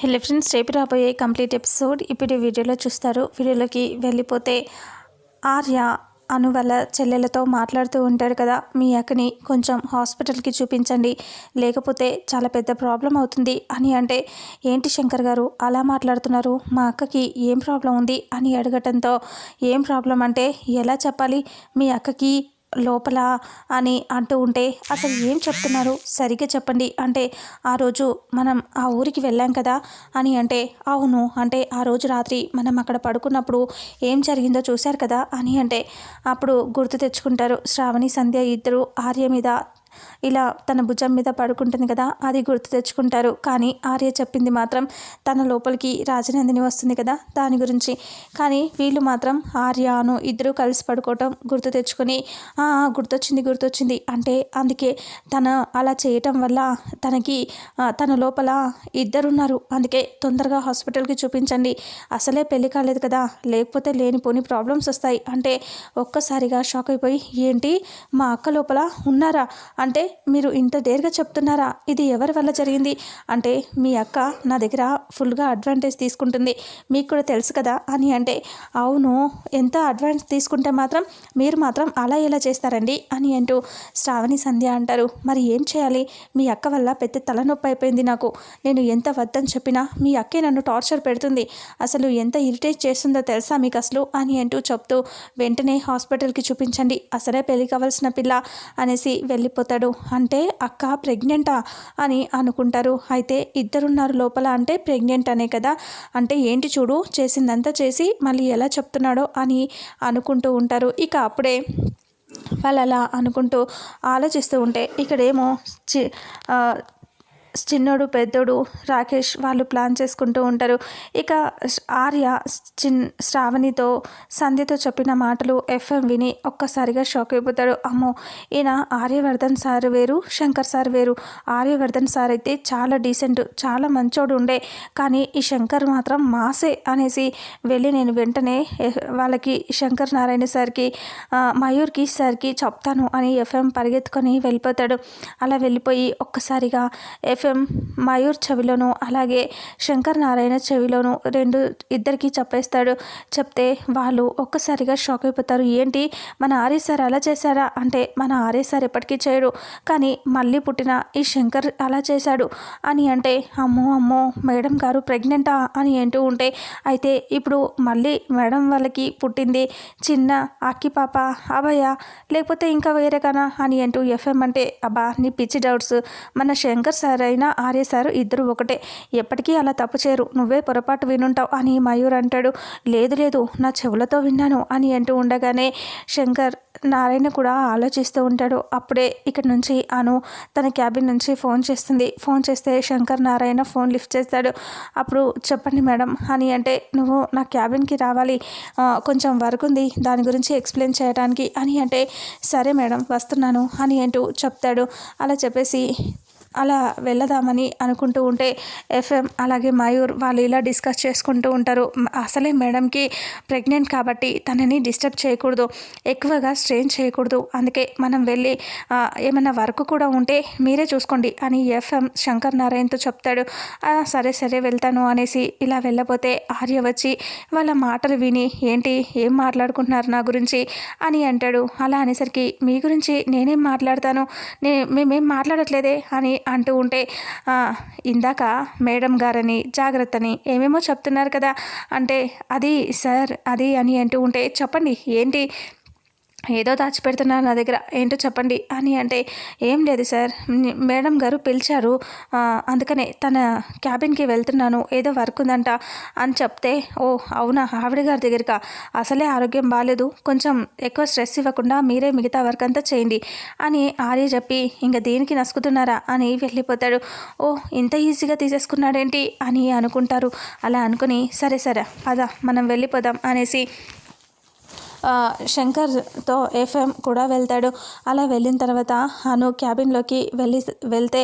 Hello friends, రేపు రాబోయే complete episode ఇప్పుడు వీడియోలో చూస్తారు. వీడియోలోకి వెళ్ళిపోతే ఆర్య అను వాళ్ళ చెల్లెలతో మాట్లాడుతూ ఉంటాడు కదా, మీ అక్కని కొంచెం హాస్పిటల్కి చూపించండి, లేకపోతే చాలా పెద్ద ప్రాబ్లం అవుతుంది అని అంటే, ఏంటి శంకర్ గారు అలా మాట్లాడుతున్నారు, మా అక్కకి ఏం ప్రాబ్లం ఉంది అని అడగటంతో, ఏం ప్రాబ్లం అంటే ఎలా చెప్పాలి, మీ అక్కకి లోపల అని అంటూ ఉంటే, అసలు ఏం చెప్తున్నారు సరిగ్గా చెప్పండి అంటే, ఆ రోజు మనం ఆ ఊరికి వెళ్ళాం కదా అని అంటే, అవును అంటే ఆ రోజు రాత్రి మనం అక్కడ పడుకున్నప్పుడు ఏం జరిగిందో చూశారు కదా అని అంటే, అప్పుడు గుర్తు తెచ్చుకుంటారు. శ్రావణి సంధ్య ఇద్దరు ఆర్య మీద ఇలా తన భుజం మీద పడుకుంటుంది కదా, అది గుర్తు తెచ్చుకుంటారు. కానీ ఆర్య చెప్పింది మాత్రం తన లోపలికి రాజనందిని వస్తుంది కదా దాని గురించి. కానీ వీళ్ళు మాత్రం ఆర్యను ఇద్దరు కలిసి పడుకోవటం గుర్తు తెచ్చుకొని, గుర్తొచ్చింది అంటే, అందుకే తన అలా చేయటం వల్ల తనకి తన లోపల ఇద్దరున్నారు, అందుకే తొందరగా హాస్పిటల్కి చూపించండి, అసలే పెళ్లి కాలేదు కదా, లేకపోతే లేనిపోని ప్రాబ్లమ్స్ వస్తాయి అంటే, ఒక్కసారిగా షాక్ అయిపోయి, ఏంటి మా అక్క లోపల ఉన్నారా అంటే, మీరు ఇంత డేర్గా చెప్తున్నారా, ఇది ఎవరి వల్ల జరిగింది అంటే, మీ అక్క నా దగ్గర ఫుల్గా అడ్వాంటేజ్ తీసుకుంటుంది, మీకు కూడా తెలుసు కదా అని అంటే, అవును ఎంత అడ్వాంటేజ్ తీసుకుంటే మాత్రం మీరు మాత్రం అలా ఎలా చేస్తారండి అని అంటూ శ్రావణి సంధ్య అంటారు. మరి ఏం చేయాలి, మీ అక్క వల్ల పెద్ద తలనొప్పి అయిపోయింది నాకు, నేను ఎంత వద్దని చెప్పినా మీ అక్కే నన్ను టార్చర్ పెడుతుంది, అసలు ఎంత ఇరిటేట్ చేస్తుందో తెలుసా మీకు అసలు అని అంటూ చెప్తూ, వెంటనే హాస్పిటల్కి చూపించండి, అసలే పెళ్లి కావాల్సిన పిల్ల అనేసి వెళ్ళిపోతాడు. అంటే అక్క ప్రెగ్నెంటా అని అనుకుంటారు. అయితే ఇద్దరున్నారు లోపల అంటే ప్రెగ్నెంట్ అనే కదా, అంటే ఏంటి చూడు చేసిందంతా చేసి మళ్ళీ ఎలా చెప్తున్నాడో అని అనుకుంటూ ఉంటారు. ఇక అప్పుడే వాళ్ళు అలా అనుకుంటూ ఆలోచిస్తూ ఉంటే, ఇక్కడేమో చిన్నోడు పెద్దోడు రాకేష్ వాళ్ళు ప్లాన్ చేసుకుంటూ ఉంటారు. ఇక ఆర్య శ్రావణితో సంధ్యతో చెప్పిన మాటలు ఎఫ్ఎం విని ఒక్కసారిగా షాక్ అయిపోతాడు. అమ్మో, ఈయన ఆర్యవర్ధన్ సార్ వేరు, శంకర్ సార్ వేరు. ఆర్యవర్ధన్ సార్ అయితే చాలా డీసెంట్, చాలా మంచోడు ఉండే, కానీ ఈ శంకర్ మాత్రం మాసే అనేసి వెళ్ళి నేను వెంటనే వాళ్ళకి శంకర్ నారాయణ సార్కి మయూర్కి సార్కి చెప్తాను అని ఎఫ్ఎం పరిగెత్తుకొని వెళ్ళిపోతాడు. అలా వెళ్ళిపోయి ఒక్కసారిగా ఎఫ్ఎం మయూర్ చెవిలోను అలాగే శంకర్ నారాయణ చెవిలోను ఇద్దరికి చెప్పేస్తాడు. చెప్తే వాళ్ళు ఒక్కసారిగా షాక్ అయిపోతారు. ఏంటి మన ఆర్య సార్ అలా చేశారా అంటే, మన ఆర్య సార్ ఎప్పటికీ చేయడు, కానీ మళ్ళీ పుట్టిన ఈ శంకర్ అలా చేశాడు అని అంటే, అమ్మో మేడం గారు ప్రెగ్నెంటా అని అంటూ ఉంటే, అయితే ఇప్పుడు మళ్ళీ మేడం వాళ్ళకి పుట్టింది చిన్న అక్కి పాప అభయ, లేకపోతే ఇంకా వేరేగానా అని అంటూ ఎఫ్ఎం అంటే, అబ్బా నీ పిచ్చి డౌట్స్, మన శంకర్ సార్ అయినా ఆర్య సార్ ఇద్దరు ఒకటే, ఎప్పటికీ అలా తప్పు చేయరు, నువ్వే పొరపాటు వినుంటావు అని మయూర్ అంటాడు. లేదు నా చెవులతో విన్నాను అని అంటూ ఉండగానే శంకర్ నారాయణ కూడా ఆలోచిస్తూ ఉంటాడు. అప్పుడే ఇక్కడ నుంచి అను తన క్యాబిన్ నుంచి ఫోన్ చేస్తుంది. ఫోన్ చేస్తే శంకర్ నారాయణ ఫోన్ లిఫ్ట్ చేస్తాడు. అప్పుడు చెప్పండి మేడం అని అంటే, నువ్వు నా క్యాబిన్కి రావాలి, కొంచెం వర్క్ ఉంది దాని గురించి ఎక్స్ప్లెయిన్ చేయడానికి అని అంటే, సరే మేడం వస్తున్నాను అని అంటూ చెప్తాడు. అలా చెప్పేసి అలా వెళ్ళదామని అనుకుంటూ ఉంటే ఎఫ్ఎం అలాగే మయూర్ వాళ్ళు ఇలా డిస్కస్ చేసుకుంటూ ఉంటారు. అసలే మేడంకి ప్రెగ్నెంట్ కాబట్టి తనని డిస్టర్బ్ చేయకూడదు, ఎక్కువగా స్ట్రెయిన్ చేయకూడదు, అందుకే మనం వెళ్ళి ఏమైనా వర్క్ కూడా ఉంటే మీరే చూసుకోండి అని ఎఫ్ఎం శంకర్ నారాయణతో చెప్తాడు. సరే వెళ్తాను అనేసి ఇలా వెళ్ళపోతే ఆర్య వచ్చి వాళ్ళ మాటలు విని, ఏంటి ఏం మాట్లాడుకుంటున్నారు నా గురించి అని అంటాడు. అలా అనేసరికి, మీ గురించి నేనేం మాట్లాడతాను, మేమేం మాట్లాడట్లేదే అని అంటూ ఉంటే, ఇందాక మేడం గారని జాగ్రత్తని ఏమేమో చెప్తున్నారు కదా అంటే, అది సార్ అది అని అంటూ ఉంటే, చెప్పండి ఏంటి ఏదో దాచిపెడుతున్నారు నా దగ్గర, ఏంటో చెప్పండి అని అంటే, ఏం లేదు సార్ మేడం గారు పిలిచారు, అందుకనే తన క్యాబిన్కి వెళ్తున్నాను, ఏదో వర్క్ ఉందంట అని చెప్తే, ఓ అవునా ఆవిడ గారి దగ్గరకా, అసలే ఆరోగ్యం బాగాలేదు, కొంచెం ఎక్కువ స్ట్రెస్ ఇవ్వకుండా మీరే మిగతా వర్క్ అంతా చేయండి అని ఆర్య చెప్పి, ఇంకా దేనికి నసుకుతున్నారా అని వెళ్ళిపోతాడు. ఓ ఇంత ఈజీగా తీసేసుకున్నాడేంటి అని అనుకుంటారు. అలా అనుకుని, సరే పద మనం వెళ్ళిపోదాం అనేసి శంకర్తో ఎఫ్ఎం కూడా వెళ్తాడు. అలా వెళ్ళిన తర్వాత అను క్యాబిన్లోకి వెళ్తే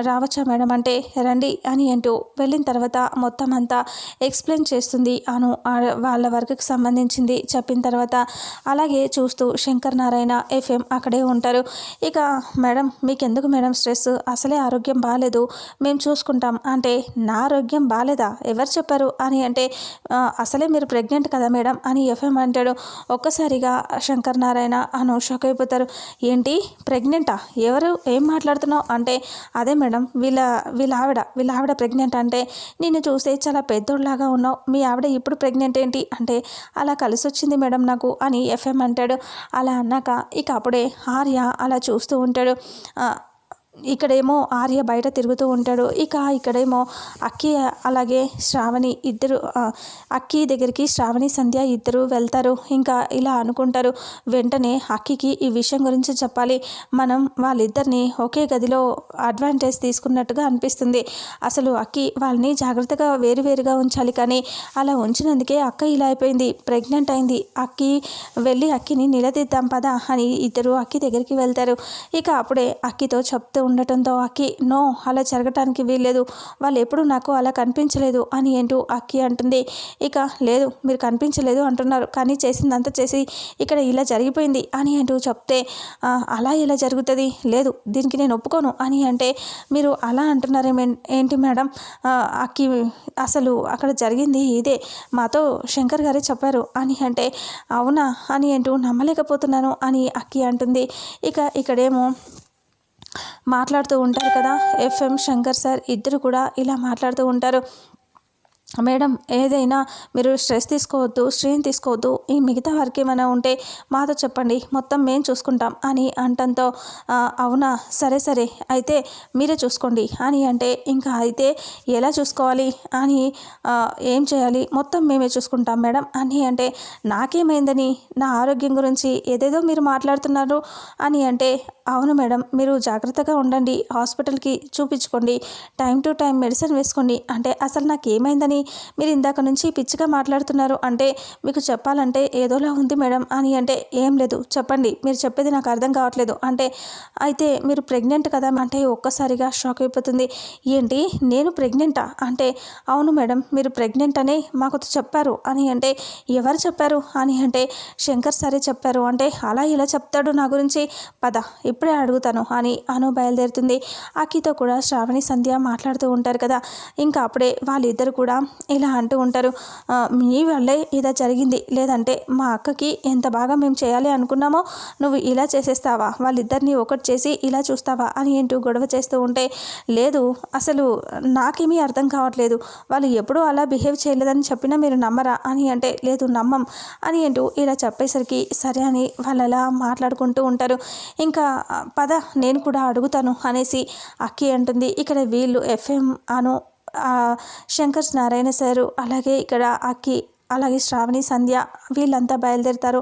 రావచ్చా మేడం అంటే రండి అని అంటూ వెళ్ళిన తర్వాత మొత్తం అంతా ఎక్స్ప్లెయిన్ చేస్తుంది అను. వాళ్ళ వర్క్కి సంబంధించింది చెప్పిన తర్వాత అలాగే చూస్తూ శంకర్ నారాయణ ఎఫ్ఎం అక్కడే ఉంటారు. ఇక మేడం మీకెందుకు మేడం స్ట్రెస్, అసలే ఆరోగ్యం బాగాలేదు, మేము చూసుకుంటాం అంటే నా ఆరోగ్యం బాగాలేదా, ఎవరు చెప్పారు అని అంటే అసలే మీరు ప్రెగ్నెంట్ కదా మేడం అని ఎఫ్ఎం అంటాడు. ఒక్కసారిగా శంకర్ నారాయణ అను షాక్ అయిపోతారు. ఏంటి ప్రెగ్నెంటా, ఎవరు, ఏం మాట్లాడుతున్నావు అంటే అదే మేడం వీళ్ళ ఆవిడ ప్రెగ్నెంట్ అంటే నిన్ను చూస్తే చాలా పెద్దోళ్ళలాగా ఉన్నావు, మీ ఆవిడ ఇప్పుడు ప్రెగ్నెంట్ ఏంటి అంటే అలా కలిసి వచ్చింది మేడం నాకు అని ఎఫ్ఎం అంటాడు. అలా అన్నాక ఇక అప్పుడే ఆర్య అలా చూస్తూ ఉంటాడు. ఇక్కడేమో ఆర్య బయట తిరుగుతూ ఉంటాడు. ఇక్కడేమో అక్కి అలాగే శ్రావణి ఇద్దరు అక్కి దగ్గరికి శ్రావణి సంధ్య ఇద్దరు వెళ్తారు. ఇంకా ఇలా అనుకుంటారు, వెంటనే అక్కికి ఈ విషయం గురించి చెప్పాలి, మనం వాళ్ళిద్దరిని ఒకే గదిలో అడ్వాంటేజ్ తీసుకున్నట్టుగా అనిపిస్తుంది, అసలు అక్కి వాళ్ళని జాగ్రత్తగా వేరువేరుగా ఉంచాలి, కానీ అలా ఉంచినందుకే అక్క ఇలా అయిపోయింది, ప్రెగ్నెంట్ అయింది, వెళ్ళి అక్కిని నిలదీద్దాం పదా అని ఇద్దరు అక్కి దగ్గరికి వెళ్తారు. ఇక అప్పుడే అక్కితో చెప్తూ ఉండటంతో అక్కి నో, అలా జరగటానికి వీల్లేదు, వాళ్ళు ఎప్పుడు నాకు అలా కనిపించలేదు అని ఏంటూ అక్కి అంటుంది. ఇక లేదు, మీరు కనిపించలేదు అంటున్నారు, కానీ చేసిందంతా చేసి ఇక్కడ ఇలా జరిగిపోయింది అని అంటూ చెప్తే అలా ఎలా జరుగుతుంది, లేదు దీనికి నేను ఒప్పుకోను అని అంటే మీరు అలా అంటున్నారేమో ఏంటి మేడం, అక్కి అసలు అక్కడ జరిగింది ఇదే, మాతో శంకర్ గారే చెప్పారు అని అంటే అవునా అని అంటూ నమ్మలేకపోతున్నాను అని అక్కి అంటుంది. ఇక్కడేమో మాట్లాడుతూ ఉంటారు కదా ఎఫ్ఎం శంకర్ సార్ ఇద్దరు కూడా ఇలా మాట్లాడుతూ ఉంటారు. మేడం ఏదైనా మీరు స్ట్రెస్ తీసుకోవద్దు, స్ట్రెయిన్ తీసుకోవద్దు, ఈ మిగతా వరకు ఏమైనా ఉంటే మాతో చెప్పండి, మొత్తం మేము చూసుకుంటాం అని అంటంతో అవునా సరే అయితే మీరే చూసుకోండి అని అంటే ఇంకా అయితే ఎలా చూసుకోవాలి అని ఏం చేయాలి, మొత్తం మేమే చూసుకుంటాం మేడం అని అంటే నాకేమైందని, నా ఆరోగ్యం గురించి ఏదేదో మీరు మాట్లాడుతున్నారు అని అంటే అవును మేడం, మీరు జాగ్రత్తగా ఉండండి, హాస్పిటల్కి చూపించుకోండి, టైం టు టైం మెడిసిన్ వేసుకోండి అంటే అసలు నాకు ఏమైందని మీరు ఇందాక నుంచి పిచ్చిగా మాట్లాడుతున్నారు అంటే మీకు చెప్పాలంటే ఏదోలా ఉంది మేడం అని అంటే ఏం లేదు చెప్పండి, మీరు చెప్పేది నాకు అర్థం కావట్లేదు అంటే అయితే మీరు ప్రెగ్నెంట్ కదా అంటే ఒక్కసారిగా షాక్ అయిపోతుంది. ఏంటి నేను ప్రెగ్నెంటా అంటే అవును మేడం మీరు ప్రెగ్నెంట్ అని మాకు చెప్పారు అని అంటే ఎవరు చెప్పారు అని అంటే శంకర్ సరే చెప్పారు అంటే అలా ఇలా చెప్తాడు నా గురించి, పద ఇప్పుడే అడుగుతాను అని అను బయలుదేరుతుంది. అక్కితో కూడా శ్రావణి సంధ్య మాట్లాడుతూ ఉంటారు కదా. ఇంకా అప్పుడే వాళ్ళిద్దరు కూడా ఇలా అంటూ ఉంటారు, మీ వల్లే ఇదా జరిగింది, లేదంటే మా అక్కకి ఎంత బాగా మేము చేయాలి అనుకున్నామో నువ్వు ఇలా చేసేస్తావా, వాళ్ళిద్దరిని ఒకటి చేసి ఇలా చూస్తావా అని ఏంటూ గొడవ చేస్తూ ఉంటే లేదు అసలు నాకేమీ అర్థం కావట్లేదు, వాళ్ళు ఎప్పుడూ అలా బిహేవ్ చేయలేదని చెప్పినా మీరు నమ్మరా అని అంటే లేదు నమ్మం అని అంటూ ఇలా చెప్పేసరికి సరే అని వాళ్ళు అలా మాట్లాడుకుంటూ ఉంటారు. ఇంకా పద నేను కూడా అడుగుతాను అనేసి అక్కి అంటుంది. ఇక్కడ వీళ్ళు ఎఫ్ఎం అను శంకర్ నారాయణ సారు అలాగే ఇక్కడ అక్కి అలాగే శ్రావణి సంధ్య వీళ్ళంతా బయలుదేరుతారు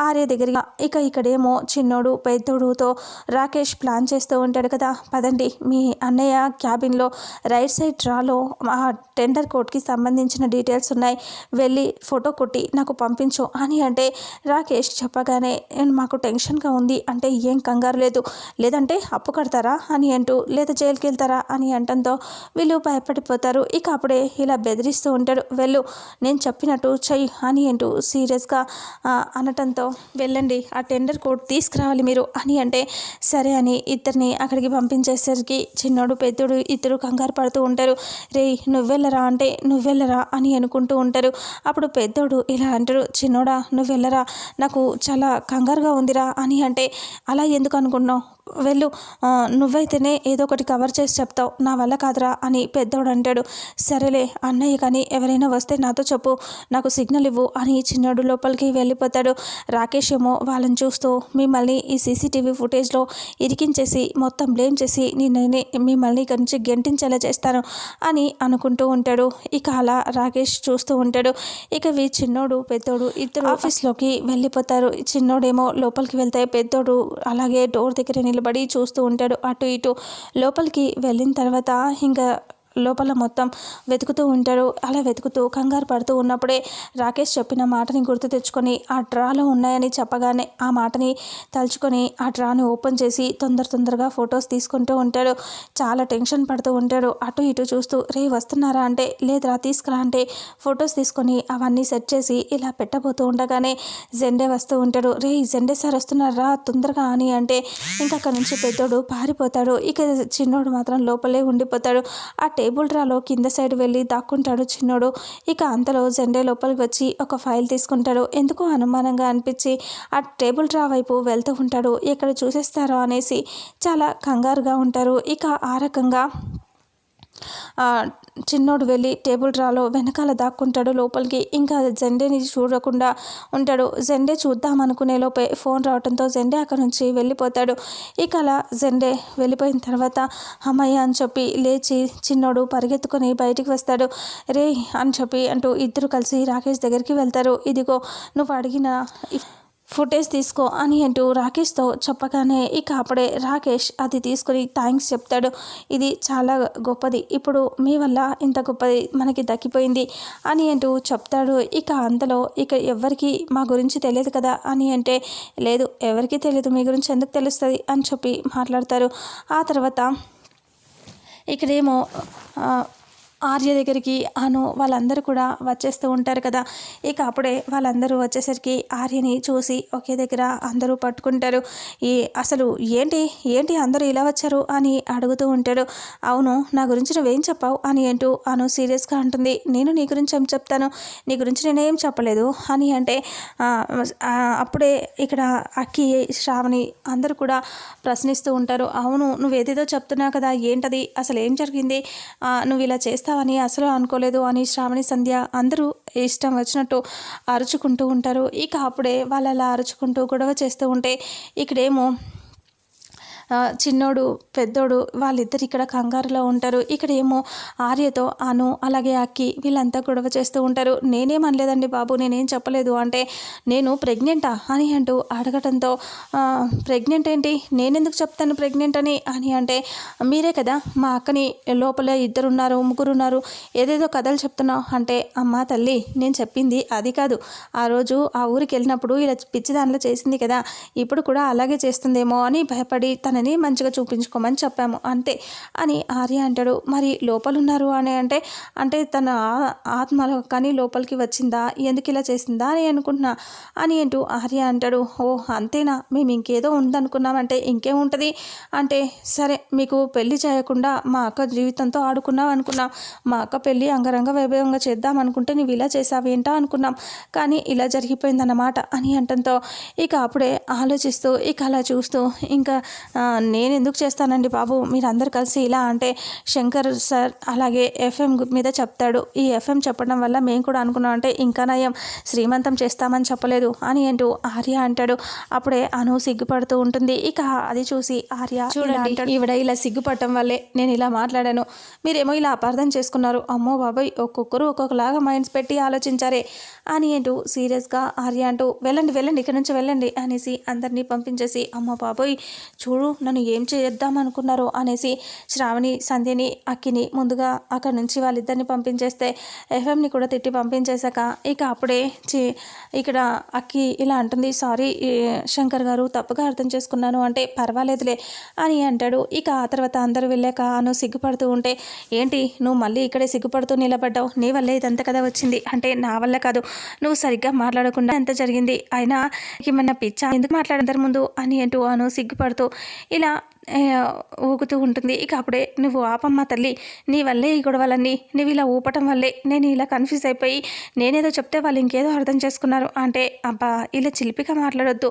ఆర్య దగ్గరికి. ఇక్కడేమో చిన్నోడు పెద్దోడుతో రాకేష్ ప్లాన్ చేస్తూ ఉంటాడు కదా, పదండి మీ అన్నయ్య క్యాబిన్లో రైట్ సైడ్ డ్రాలో ఆ టెండర్ కోడ్కి సంబంధించిన డీటెయిల్స్ ఉన్నాయి, వెళ్ళి ఫోటో కొట్టి నాకు పంపించు అని అంటే రాకేష్ చెప్పగానే మాకు టెన్షన్గా ఉంది అంటే ఏం కంగారు లేదు, లేదంటే అప్పు కడతారా అని అంటూ లేదా జైలుకి వెళ్తారా అని అంటంతో వీళ్ళు భయపడిపోతారు. అప్పుడే ఇలా బెదిరిస్తూ ఉంటాడు, వెళ్ళు నేను చెప్పినట్టు చెయ్యి అని అంటూ సీరియస్గా అనటంతో వెళ్ళండి ఆ టెండర్ కోడ్ తీసుకురావాలి మీరు అని అంటే సరే అని ఇద్దరిని అక్కడికి పంపించేసరికి చిన్నోడు పెద్దోడు ఇద్దరు కంగారు పడుతూ ఉంటారు. రే నువ్వెళ్ళరా అంటే నువ్వెళ్ళరా అని అనుకుంటూ ఉంటారు. అప్పుడు పెద్దోడు ఇలా అంటాడు, చిన్నోడా నువ్వెళ్ళరా, నాకు చాలా కంగారుగా ఉందిరా అని అంటే అలా ఎందుకు అనుకుంటున్నావు, వెళ్ళు నువ్వైతేనే ఏదో ఒకటి కవర్ చేసి చెప్తావు, నా వల్ల కాదురా అని పెద్దోడు అంటాడు. సరేలే అన్నయ్య కానీ ఎవరైనా వస్తే నాతో చెప్పు, నాకు సిగ్నల్ ఇవ్వు అని చిన్నోడు లోపలికి వెళ్ళిపోతాడు. రాకేష్ ఏమో వాళ్ళని చూస్తూ మిమ్మల్ని ఈ సీసీటీవీ ఫుటేజ్లో ఇరికించేసి మొత్తం బ్లేమ్ చేసి నేనే మిమ్మల్ని ఇక్కడి నుంచి గెంటించేలా చేస్తాను అని అనుకుంటూ ఉంటాడు. అలా రాకేష్ చూస్తూ ఉంటాడు. చిన్నోడు పెద్దోడు ఇద్దరు ఆఫీస్లోకి వెళ్ళిపోతారు. చిన్నోడేమో లోపలికి వెళ్తే పెద్దోడు అలాగే డోర్ దగ్గర నిలబడి చూస్తూ ఉంటాడు అటు ఇటు. లోపలికి వెళ్ళిన తర్వాత ఇంకా లోపల మొత్తం వెతుకుతూ ఉంటాడు. అలా వెతుకుతూ కంగారు పడుతూ ఉన్నప్పుడే రాకేష్ చెప్పిన మాటని గుర్తు తెచ్చుకొని ఆ డ్రాలో ఉన్నాయని చెప్పగానే ఆ మాటని తలుచుకొని ఆ డ్రాని ఓపెన్ చేసి తొందరగా ఫొటోస్ తీసుకుంటూ ఉంటాడు. చాలా టెన్షన్ పడుతూ ఉంటాడు. అటు ఇటు చూస్తూ రే వస్తున్నారా అంటే లేదురా తీసుకురా అంటే ఫొటోస్ తీసుకొని అవన్నీ సెట్ చేసి ఇలా పెట్టబోతూ ఉండగానే జెండే వస్తూ ఉంటాడు. రే జెండే సార్ వస్తున్నారా తొందరగా అని అంటే ఇంకా అక్కడ నుంచి పెద్దోడు పారిపోతాడు. ఇక చిన్నోడు మాత్రం లోపలే ఉండిపోతాడు. ఆ టేబుల్ డ్రాలో కింద సైడ్ వెళ్ళి దాక్కుంటాడు చిన్నోడు. ఇక అంతలో జెండే లోపలికి వచ్చి ఒక ఫైల్ తీసుకుంటాడు. ఎందుకో అనుమానంగా అనిపించి ఆ టేబుల్ డ్రా వైపు వెళ్తూ ఉంటాడు. ఎక్కడ చూసేస్తారో అనేసి చాలా కంగారుగా ఉంటారు. ఇక ఆ రకంగా చిన్నోడు వెళ్ళి టేబుల్ డ్రాలో వెనకాల దాక్కుంటాడు లోపలికి. ఇంకా జెండేని చూడకుండా ఉంటాడు. జెండే చూద్దామనుకునే లోపే ఫోన్ రావడంతో జెండే అక్కడ నుంచి వెళ్ళిపోతాడు. ఇక అలా జెండే వెళ్ళిపోయిన తర్వాత అమ్మయ్య అని చెప్పి లేచి చిన్నోడు పరిగెత్తుకొని బయటికి వస్తాడు. రే అని చెప్పి అంటూ ఇద్దరు కలిసి రాకేష్ దగ్గరికి వెళ్తారు. ఇదిగో నువ్వు అడిగిన ఫుటేజ్ తీసుకో అని అంటూ రాకేష్తో చెప్పగానే ఇక అప్పుడే రాకేష్ అది తీసుకుని థ్యాంక్స్ చెప్తాడు. ఇది చాలా గొప్పది, ఇప్పుడు మీ వల్ల ఇంత గొప్పది మనకి దక్కిపోయింది అని అంటూ చెప్తాడు. ఇక అంతలో ఇక ఎవరికి మా గురించి తెలియదు కదా అని అంటే లేదు ఎవరికి తెలియదు, మీ గురించి ఎందుకు తెలుస్తుంది అని చెప్పి మాట్లాడతారు. ఆ తర్వాత ఇక్కడేమో ఆర్య దగ్గరికి అను వాళ్ళందరూ కూడా వచ్చేస్తూ ఉంటారు కదా. ఇక అప్పుడే వాళ్ళందరూ వచ్చేసరికి ఆర్యని చూసి ఒకే దగ్గర అందరూ పట్టుకుంటారు. అసలు ఏంటి అందరూ ఇలా వచ్చారు అని అడుగుతూ ఉంటాడు. అవును నా గురించి నువ్వేం చెప్పావు అని అంటూ అను సీరియస్గా అంటుంది. నేను నీ గురించి ఏం చెప్తాను, నీ గురించి నేనేం చెప్పలేదు అని అంటే అప్పుడే ఇక్కడ అక్కి శ్రావణి అందరూ కూడా ప్రశ్నిస్తూ ఉంటారు. అవును నువ్వేదేదో చెప్తున్నావు కదా, ఏంటది అసలు ఏం జరిగింది, నువ్వు ఇలా చేస్తావు అని అసలు అనుకోలేదు అని శ్రావణి సంధ్య అందరూ ఇష్టం వచ్చినట్టు అరుచుకుంటూ ఉంటారు. ఇక అప్పుడే వాళ్ళు అలా అరుచుకుంటూ గొడవ చేస్తూ ఉంటే ఇక్కడేమో చిన్నోడు పెద్దోడు వాళ్ళిద్దరు ఇక్కడ కంగారులో ఉంటారు. ఇక్కడ ఏమో ఆర్యతో అను అలాగే అక్కి వీళ్ళంతా గొడవ చేస్తూ ఉంటారు. నేనేం అనలేదండి బాబు, నేనేం చెప్పలేదు అంటే నేను ప్రెగ్నెంటా అని అంటూ అడగటంతో ప్రెగ్నెంట్ ఏంటి, నేనెందుకు చెప్తాను ప్రెగ్నెంట్ అని అంటే మీరే కదా మా అక్కని లోపల ఇద్దరున్నారు ముగ్గురున్నారు ఏదేదో కథలు చెప్తున్నావు అంటే అమ్మా తల్లి నేను చెప్పింది అది కాదు, ఆ రోజు ఆ ఊరికి వెళ్ళినప్పుడు ఇలా పిచ్చి దానిలో చేసింది కదా, ఇప్పుడు కూడా అలాగే చేస్తుందేమో అని భయపడి తనని మంచిగా చూపించుకోమని చెప్పాము అంతే అని ఆర్య అంటాడు. మరి లోపలున్నారు అని అంటే తన ఆత్మలో కానీ లోపలికి వచ్చిందా, ఎందుకు ఇలా చేసిందా అని అనుకుంటున్నా అని అంటూ ఆర్య అంటాడు. ఓ అంతేనా, మేము ఇంకేదో ఉందనుకున్నామంటే ఇంకేముంటుంది అంటే సరే మీకు పెళ్లి చేయకుండా మా అక్క జీవితంతో ఆడుకున్నాం అనుకున్నాం, మా అక్క పెళ్ళి అంగరంగ వైభవంగా చేద్దాం అనుకుంటే నువ్వు ఇలా చేసావేంటా అనుకున్నాం, కానీ ఇలా జరిగిపోయిందన్నమాట అని అంటంతో ఇక అప్పుడే ఆలోచిస్తూ ఇక అలా చూస్తూ ఇంకా నేను ఎందుకు చేస్తానండి బాబు, మీరందరూ కలిసి ఇలా అంటే శంకర్ సార్ అలాగే ఎఫ్ఎం మీద చెప్తాడు, ఈ ఎఫ్ఎం చెప్పడం వల్ల మేము కూడా అనుకున్నాం అంటే ఇంకా నయం శ్రీమంతం చేస్తామని చెప్పలేదు అని అంటూ ఆర్య అంటాడు. అప్పుడే అను సిగ్గుపడుతూ ఉంటుంది. ఇక అది చూసి ఆర్య చూడండి ఈవిడ ఇలా సిగ్గుపడటం వల్లే నేను ఇలా మాట్లాడాను, మీరేమో ఇలా అపార్థం చేసుకున్నారు, అమ్మో బాబాయ్ ఒక్కొక్కరు ఒక్కొక్కలాగా మైండ్స్ పెట్టి ఆలోచించారే అని అంటూ సీరియస్గా ఆర్య అంటూ వెళ్ళండి ఇక్కడ నుంచి వెళ్ళండి అనేసి అందరినీ పంపించేసి అమ్మో బాబోయ్ చూడు నన్ను ఏం చేద్దాం అనుకున్నారు అనేసి శ్రావణి సంధ్యని అక్కిని ముందుగా అక్కడ నుంచి వాళ్ళిద్దరిని పంపించేస్తే ఎఫ్ఎంని కూడా తిట్టి పంపించేశాక ఇక అప్పుడే ఇక్కడ అక్కి ఇలా అంటుంది, సారీ శంకర్ గారు తప్పుగా అర్థం చేసుకున్నాను అంటే పర్వాలేదులే అని అంటాడు. ఇక ఆ తర్వాత అందరూ వెళ్ళాక అను సిగ్గుపడుతూ ఉంటే ఏంటి నువ్వు మళ్ళీ ఇక్కడే సిగ్గుపడుతూ నిలబడ్డావు, నీ వల్లే ఇదంతా కదా వచ్చింది అంటే నా వల్ల కాదు, నువ్వు సరిగ్గా మాట్లాడకుండా ఎంత జరిగింది, అయినా ఏమన్నా పిచ్చా ఎందుకు మాట్లాడతారు ముందు అని అంటూ అను సిగ్గుపడుతూ ఇలా ఊగుతూ ఉంటుంది. ఇక అప్పుడే నువ్వు ఆపమ్మ తల్లి, నీ వల్లే ఈ గొడవలన్నీ, నువ్వు ఇలా ఊపటం వల్లే నేను ఇలా కన్ఫ్యూజ్ అయిపోయి నేనేదో చెప్తే వాళ్ళు ఇంకేదో అర్థం చేసుకున్నారు అంటే అబ్బా ఇలా చిలిపిగా మాట్లాడొద్దు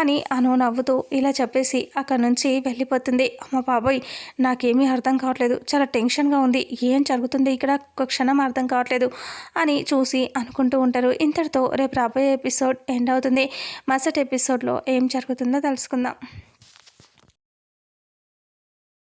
అని అను నవ్వుతూ ఇలా చెప్పేసి అక్కడి నుంచి వెళ్ళిపోతుంది. అమ్మ బాబోయ్ నాకేమీ అర్థం కావట్లేదు, చాలా టెన్షన్గా ఉంది, ఏం జరుగుతుంది ఇక్కడ ఒక క్షణం అర్థం కావట్లేదు అని చూసి అనుకుంటూ ఉంటారు. ఇంతటితో రేపు రాబోయే ఎపిసోడ్ ఎండ్ అవుతుంది. మరుసటి ఎపిసోడ్లో ఏం జరుగుతుందో తెలుసుకుందాం.